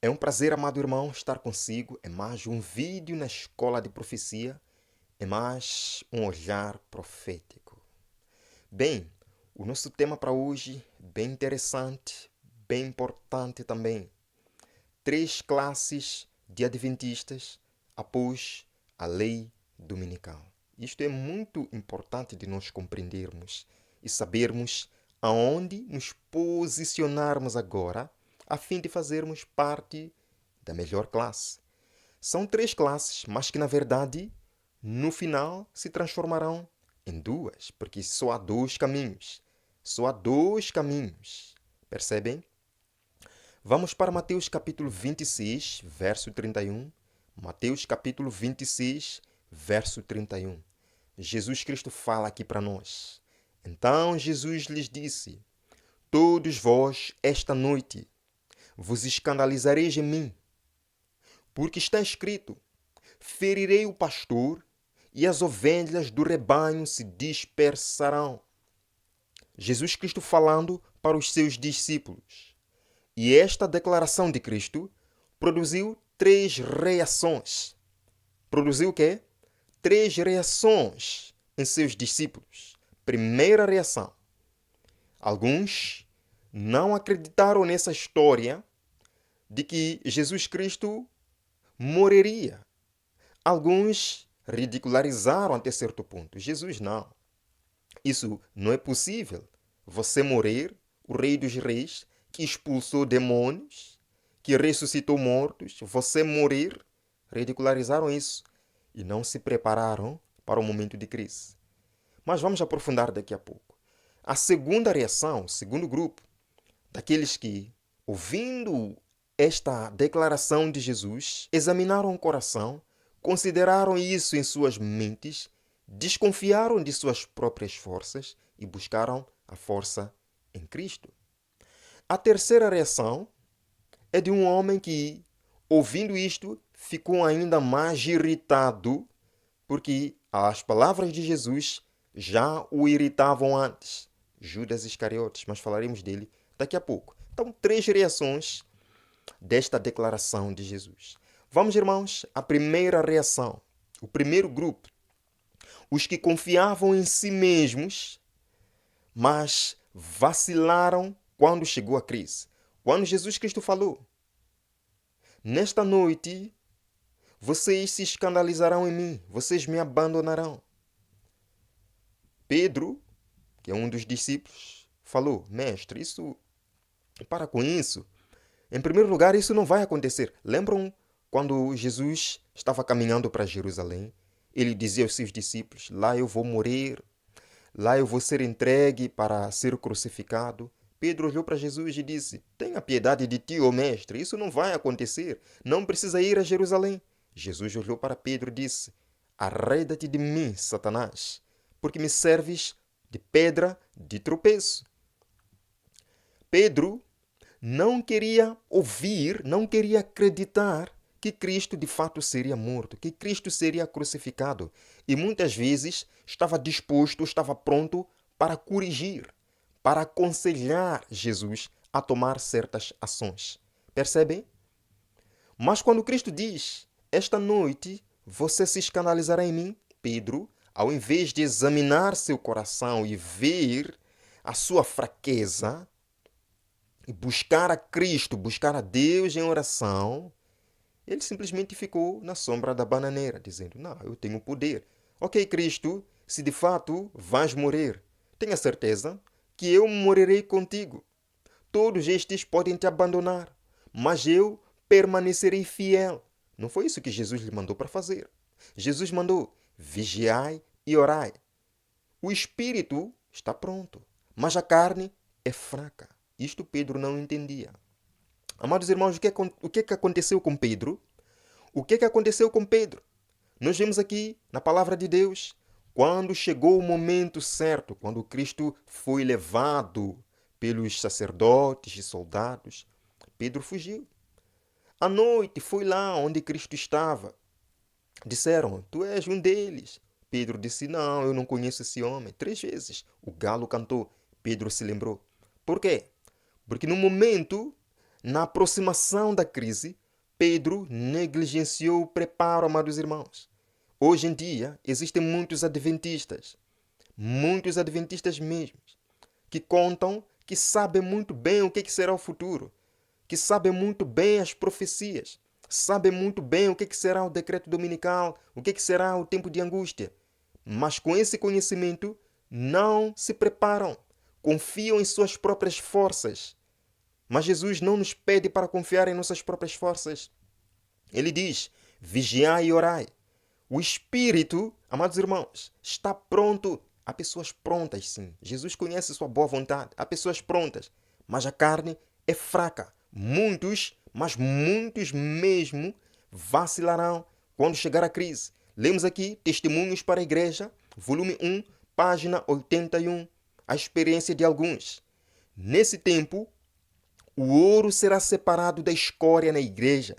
É um prazer, amado irmão, estar consigo. É mais um vídeo na Escola de Profecia. É mais um olhar profético. Bem, o nosso tema para hoje é bem interessante, bem importante também. 3 classes de adventistas após a lei dominical. Isto é muito importante de nós compreendermos e sabermos aonde nos posicionarmos agora a fim de fazermos parte da melhor classe. São 3 classes, mas que na verdade, no final, se transformarão em 2, porque só há 2 caminhos. Só há 2 caminhos. Percebem? Vamos para Mateus capítulo 26, verso 31. Mateus capítulo 26, verso 31. Jesus Cristo fala aqui para nós. Então Jesus lhes disse: Todos vós, esta noite, vos escandalizareis em mim, porque está escrito: ferirei o pastor e as ovelhas do rebanho se dispersarão. Jesus Cristo falando para os seus discípulos. E esta declaração de Cristo produziu 3 reações. Produziu o quê? 3 reações em seus discípulos. Primeira reação: alguns não acreditaram nessa história de que Jesus Cristo morreria. Alguns ridicularizaram até certo ponto. Jesus não. Isso não é possível. Você morrer, o Rei dos Reis, que expulsou demônios, que ressuscitou mortos, você morrer, ridicularizaram isso e não se prepararam para o momento de crise. Mas vamos aprofundar daqui a pouco. A segunda reação, o segundo grupo, daqueles que, ouvindo esta declaração de Jesus, examinaram o coração, consideraram isso em suas mentes, desconfiaram de suas próprias forças e buscaram a força em Cristo. A terceira reação é de um homem que, ouvindo isto, ficou ainda mais irritado, porque as palavras de Jesus já o irritavam antes. Judas Iscariotes, mas falaremos dele daqui a pouco. Então, 3 reações desta declaração de Jesus. Vamos, irmãos, à primeira reação. O primeiro grupo. Os que confiavam em si mesmos, mas vacilaram quando chegou a crise. Quando Jesus Cristo falou: Nesta noite, vocês se escandalizarão em mim, vocês me abandonarão. Pedro, que é um dos discípulos, falou: Mestre, para com isso. Em primeiro lugar, isso não vai acontecer. Lembram quando Jesus estava caminhando para Jerusalém? Ele dizia aos seus discípulos: Lá eu vou morrer, lá eu vou ser entregue para ser crucificado. Pedro olhou para Jesus e disse: Tenha piedade de ti, ó mestre, isso não vai acontecer. Não precisa ir a Jerusalém. Jesus olhou para Pedro e disse: Arreda-te de mim, Satanás, porque me serves de pedra de tropeço. Pedro não queria ouvir, não queria acreditar que Cristo de fato seria morto, que Cristo seria crucificado. E muitas vezes estava disposto, estava pronto para corrigir, para aconselhar Jesus a tomar certas ações. Percebem? Mas quando Cristo diz: Esta noite você se escandalizará em mim, Pedro, ao invés de examinar seu coração e ver a sua fraqueza, e buscar a Cristo, buscar a Deus em oração, ele simplesmente ficou na sombra da bananeira, dizendo: Não, eu tenho poder. Ok, Cristo, se de fato vais morrer, tenha certeza que eu morrerei contigo. Todos estes podem te abandonar, mas eu permanecerei fiel. Não foi isso que Jesus lhe mandou para fazer. Jesus mandou: vigiai e orai. O espírito está pronto, mas a carne é fraca. Isto Pedro não entendia. Amados irmãos, o que é que aconteceu com Pedro? O que é que aconteceu com Pedro? Nós vemos aqui na palavra de Deus, quando chegou o momento certo, quando Cristo foi levado pelos sacerdotes e soldados, Pedro fugiu. À noite foi lá onde Cristo estava. Disseram: Tu és um deles. Pedro disse: Não, eu não conheço esse homem. 3 vezes o galo cantou. Pedro se lembrou. Por quê? Porque no momento Na aproximação da crise, Pedro negligenciou o preparo, amados irmãos. Hoje em dia, existem muitos adventistas mesmos, que contam que sabem muito bem o que será o futuro, que sabem muito bem as profecias, sabem muito bem o que será o decreto dominical, o que será o tempo de angústia. Mas com esse conhecimento, não se preparam, confiam em suas próprias forças. Mas Jesus não nos pede para confiar em nossas próprias forças. Ele diz: vigiai e orai. O Espírito, amados irmãos, está pronto. Há pessoas prontas, sim. Jesus conhece sua boa vontade. Há pessoas prontas. Mas a carne é fraca. Muitos, mas muitos mesmo, vacilarão quando chegar a crise. Lemos aqui Testemunhos para a Igreja, volume 1, página 81. A experiência de alguns. Nesse tempo, o ouro será separado da escória na igreja.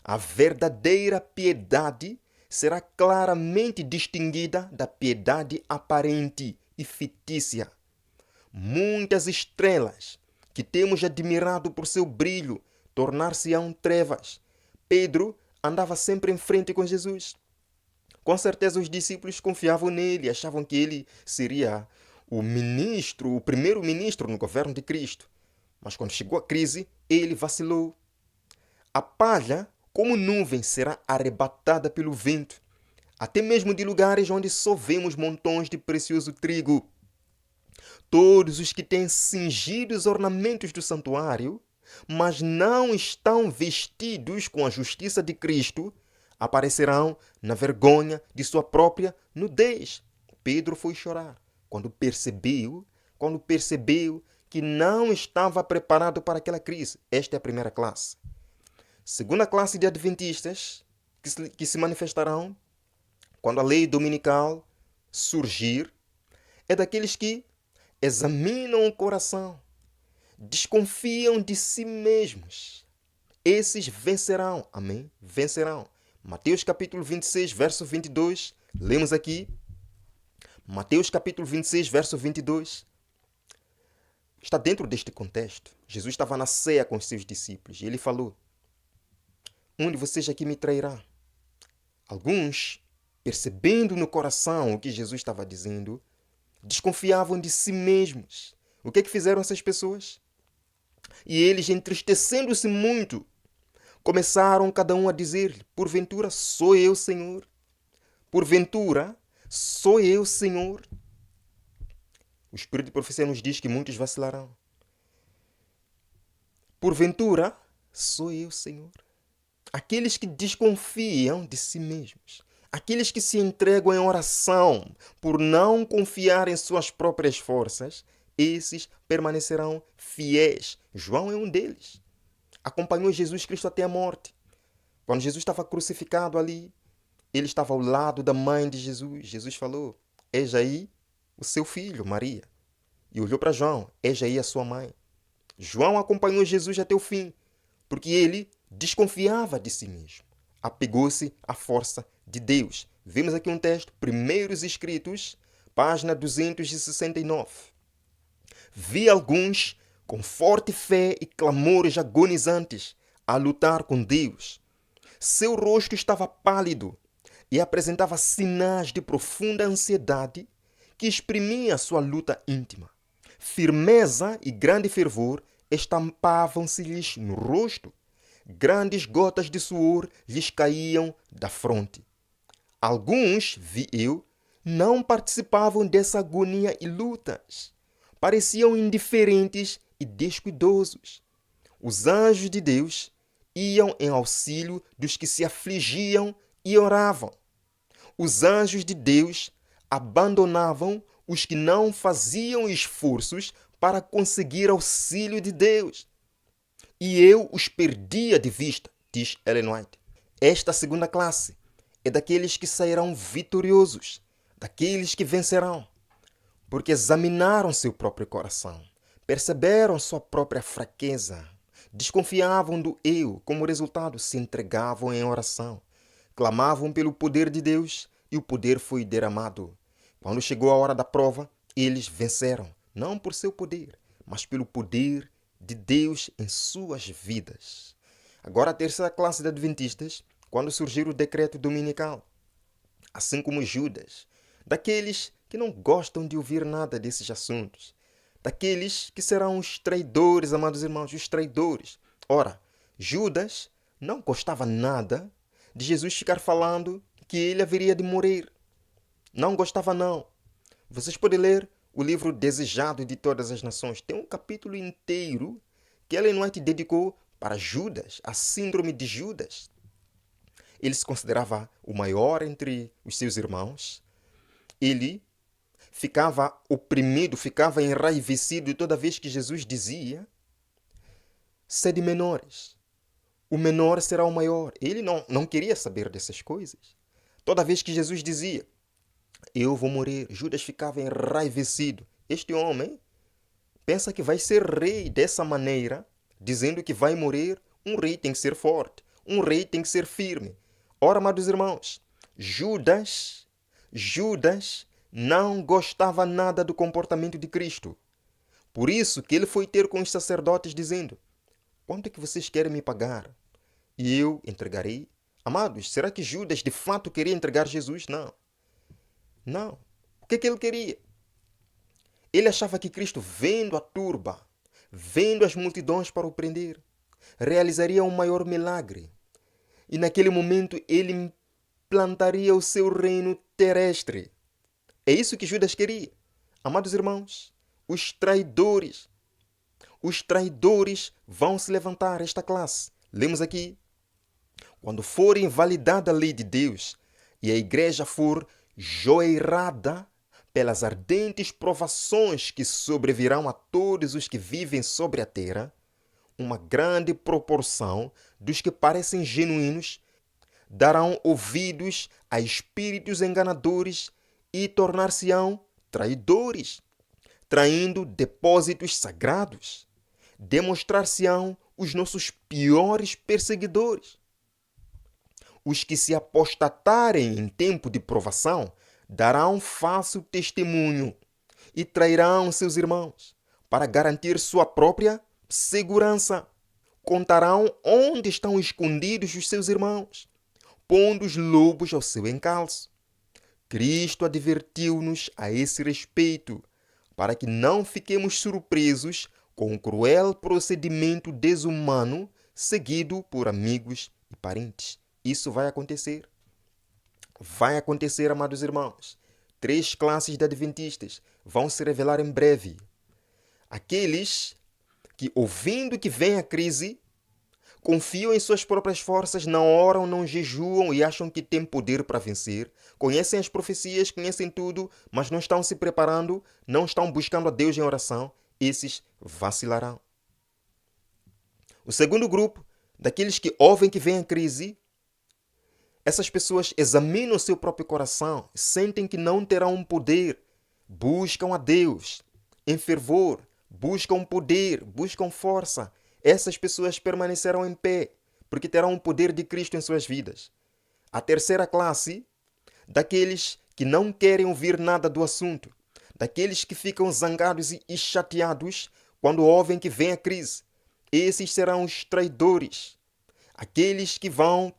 A verdadeira piedade será claramente distinguida da piedade aparente e fictícia. Muitas estrelas que temos admirado por seu brilho tornar-se-ão trevas. Pedro andava sempre em frente com Jesus. Com certeza os discípulos confiavam nele, achavam que ele seria o primeiro-ministro no governo de Cristo. Mas quando chegou a crise, ele vacilou. A palha, como nuvem, será arrebatada pelo vento, até mesmo de lugares onde só vemos montões de precioso trigo. Todos os que têm cingido os ornamentos do santuário, mas não estão vestidos com a justiça de Cristo, aparecerão na vergonha de sua própria nudez. Pedro foi chorar quando percebeu que não estava preparado para aquela crise. Esta é a primeira classe. Segunda classe de adventistas que se manifestarão quando a lei dominical surgir é daqueles que examinam o coração, desconfiam de si mesmos. Esses vencerão. Amém? Vencerão. Mateus capítulo 26, verso 22. Lemos aqui. Mateus capítulo 26, verso 22. Está dentro deste contexto. Jesus estava na ceia com os seus discípulos e ele falou: um de vocês aqui me trairá. Alguns, percebendo no coração o que Jesus estava dizendo, desconfiavam de si mesmos. O que é que fizeram essas pessoas? E eles, entristecendo-se muito, começaram cada um a dizer-lhe: porventura sou eu, Senhor? Porventura sou eu, Senhor? O Espírito de profecia nos diz que muitos vacilarão. Porventura sou eu, Senhor? Aqueles que desconfiam de si mesmos, aqueles que se entregam em oração por não confiar em suas próprias forças, esses permanecerão fiéis. João é um deles. Acompanhou Jesus Cristo até a morte. Quando Jesus estava crucificado ali, ele estava ao lado da mãe de Jesus. Jesus falou: eis aí o seu filho, Maria. E olhou para João: eis aí a sua mãe. João acompanhou Jesus até o fim, porque ele desconfiava de si mesmo. Apegou-se à força de Deus. Vemos aqui um texto, Primeiros Escritos, página 269. Vi alguns com forte fé e clamores agonizantes a lutar com Deus. Seu rosto estava pálido e apresentava sinais de profunda ansiedade que exprimia sua luta íntima. Firmeza e grande fervor estampavam-se-lhes no rosto. Grandes gotas de suor lhes caíam da fronte. Alguns, vi eu, não participavam dessa agonia e lutas. Pareciam indiferentes e descuidosos. Os anjos de Deus iam em auxílio dos que se afligiam e oravam. Os anjos de Deus abandonavam os que não faziam esforços para conseguir auxílio de Deus. E eu os perdia de vista, diz Ellen White. Esta segunda classe é daqueles que sairão vitoriosos, daqueles que vencerão, porque examinaram seu próprio coração, perceberam sua própria fraqueza, desconfiavam do eu, como resultado se entregavam em oração, clamavam pelo poder de Deus e o poder foi derramado. Quando chegou a hora da prova, eles venceram, não por seu poder, mas pelo poder de Deus em suas vidas. Agora, a terceira classe de adventistas, quando surgir o decreto dominical, assim como Judas, daqueles que não gostam de ouvir nada desses assuntos, daqueles que serão os traidores, amados irmãos, os traidores. Ora, Judas não gostava nada de Jesus ficar falando que ele haveria de morrer. Não gostava, não. Vocês podem ler o livro Desejado de Todas as Nações. Tem um capítulo inteiro que Ellen White dedicou para Judas, a síndrome de Judas. Ele se considerava o maior entre os seus irmãos. Ele ficava oprimido, ficava enraivecido toda vez que Jesus dizia: sede menores, o menor será o maior. Ele não queria saber dessas coisas. Toda vez que Jesus dizia: eu vou morrer, Judas ficava enraivecido. Este homem pensa que vai ser rei dessa maneira, dizendo que vai morrer. Um rei tem que ser forte, um rei tem que ser firme. Ora, amados irmãos, Judas não gostava nada do comportamento de Cristo. Por isso que ele foi ter com os sacerdotes dizendo: quanto é que vocês querem me pagar? E eu entregarei. Amados, será que Judas de fato queria entregar Jesus? Não. Não. O que ele queria? Ele achava que Cristo, vendo a turba, vendo as multidões para o prender, realizaria um maior milagre. E naquele momento ele implantaria o seu reino terrestre. É isso que Judas queria. Amados irmãos, os traidores vão se levantar, esta classe. Lemos aqui: quando for invalidada a lei de Deus e a igreja for joeirada pelas ardentes provações que sobrevirão a todos os que vivem sobre a terra, uma grande proporção dos que parecem genuínos darão ouvidos a espíritos enganadores e tornar-se-ão traidores, traindo depósitos sagrados. Demonstrar-se-ão os nossos piores perseguidores. Os que se apostatarem em tempo de provação darão falso testemunho e trairão seus irmãos para garantir sua própria segurança. Contarão onde estão escondidos os seus irmãos, pondo os lobos ao seu encalço. Cristo advertiu-nos a esse respeito, para que não fiquemos surpresos com o cruel procedimento desumano seguido por amigos e parentes. Isso vai acontecer. Vai acontecer, amados irmãos. 3 classes de adventistas vão se revelar em breve. Aqueles que, ouvindo que vem a crise, confiam em suas próprias forças, não oram, não jejuam e acham que têm poder para vencer. Conhecem as profecias, conhecem tudo, mas não estão se preparando, não estão buscando a Deus em oração. Esses vacilarão. O segundo grupo, daqueles que ouvem que vem a crise, essas pessoas examinam o seu próprio coração, sentem que não terão poder, buscam a Deus em fervor, buscam poder, buscam força. Essas pessoas permanecerão em pé, porque terão o poder de Cristo em suas vidas. A terceira classe, daqueles que não querem ouvir nada do assunto, daqueles que ficam zangados e chateados quando ouvem que vem a crise. Esses serão os traidores, aqueles que vão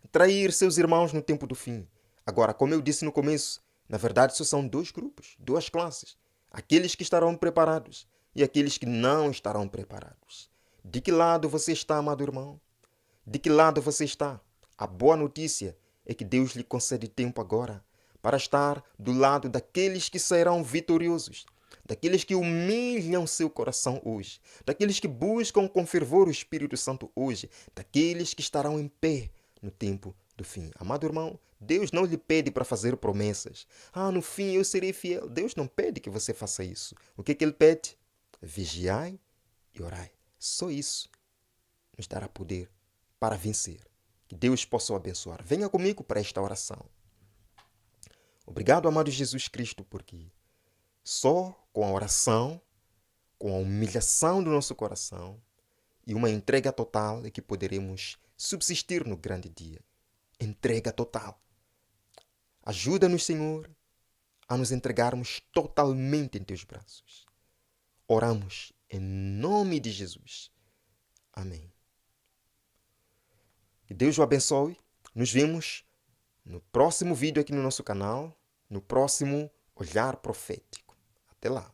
trair seus irmãos no tempo do fim. Agora, como eu disse no começo, na verdade só são 2 grupos, 2 classes. Aqueles que estarão preparados e aqueles que não estarão preparados. De que lado você está, amado irmão? De que lado você está? A boa notícia é que Deus lhe concede tempo agora para estar do lado daqueles que sairão vitoriosos, daqueles que humilham seu coração hoje, daqueles que buscam com fervor o Espírito Santo hoje, daqueles que estarão em pé no tempo do fim. Amado irmão, Deus não lhe pede para fazer promessas. No fim eu serei fiel. Deus não pede que você faça isso. O que Ele pede? Vigiai e orai. Só isso nos dará poder para vencer. Que Deus possa o abençoar. Venha comigo para esta oração. Obrigado, amado Jesus Cristo, porque só com a oração, com a humilhação do nosso coração e uma entrega total é que poderemos subsistir no grande dia. Entrega total. Ajuda-nos, Senhor, a nos entregarmos totalmente em Teus braços. Oramos Em nome de Jesus. Amém. Que Deus o abençoe. Nos vemos no próximo vídeo aqui no nosso canal, no próximo Olhar Profético. Até lá.